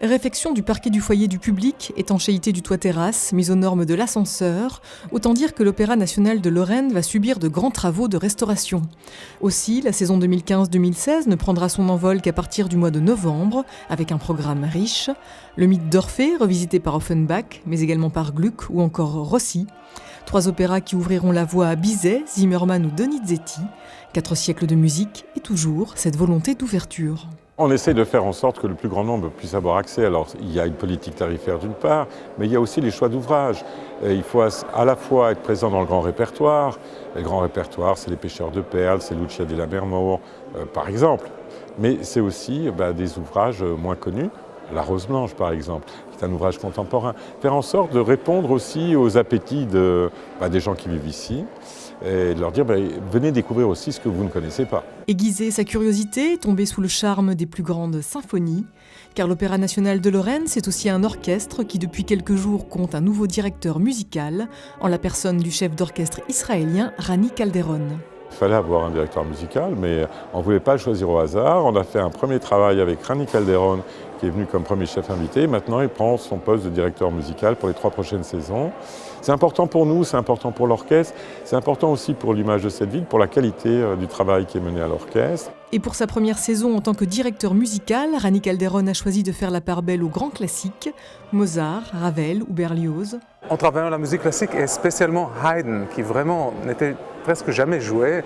Réfection du parquet du foyer du public, étanchéité du toit-terrasse, mise aux normes de l'ascenseur, autant dire que l'Opéra national de Lorraine va subir de grands travaux de restauration. Aussi, la saison 2015-2016 ne prendra son envol qu'à partir du mois de novembre, avec un programme riche. Le mythe d'Orphée, revisité par Offenbach, mais également par Gluck ou encore Rossi. 3 opéras qui ouvriront la voie à Bizet, Zimmermann ou Donizetti. 4 siècles de musique et toujours cette volonté d'ouverture. On essaie de faire en sorte que le plus grand nombre puisse avoir accès. Alors, il y a une politique tarifaire d'une part, mais il y a aussi les choix d'ouvrages. Il faut à la fois être présent dans le grand répertoire. Le grand répertoire, c'est Les Pêcheurs de Perles, c'est Lucia di Lammermoor, par exemple. Mais c'est aussi des ouvrages moins connus. La Rose Blanche, par exemple, qui est un ouvrage contemporain. Faire en sorte de répondre aussi aux appétits des gens qui vivent ici et de leur dire venez découvrir aussi ce que vous ne connaissez pas. Aiguiser sa curiosité, tomber sous le charme des plus grandes symphonies, car l'Opéra national de Lorraine, c'est aussi un orchestre qui depuis quelques jours compte un nouveau directeur musical, en la personne du chef d'orchestre israélien Rani Calderon. Il fallait avoir un directeur musical, mais on ne voulait pas le choisir au hasard. On a fait un premier travail avec Rani Calderon, qui est venu comme premier chef invité. Maintenant, il prend son poste de directeur musical pour les 3 prochaines saisons. C'est important pour nous, c'est important pour l'orchestre, c'est important aussi pour l'image de cette ville, pour la qualité du travail qui est mené à l'orchestre. Et pour sa première saison en tant que directeur musical, Rani Calderon a choisi de faire la part belle aux grands classiques, Mozart, Ravel ou Berlioz. En travaillant la musique classique et spécialement Haydn, qui vraiment n'était presque jamais joué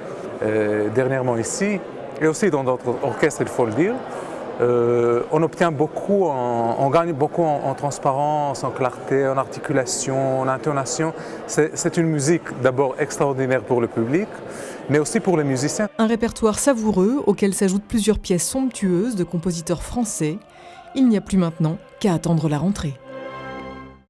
dernièrement ici, et aussi dans d'autres orchestres, il faut le dire, on obtient beaucoup, on gagne beaucoup en transparence, en clarté, en articulation, en intonation. C'est une musique d'abord extraordinaire pour le public, mais aussi pour les musiciens. Un répertoire savoureux auquel s'ajoutent plusieurs pièces somptueuses de compositeurs français. Il n'y a plus maintenant qu'à attendre la rentrée.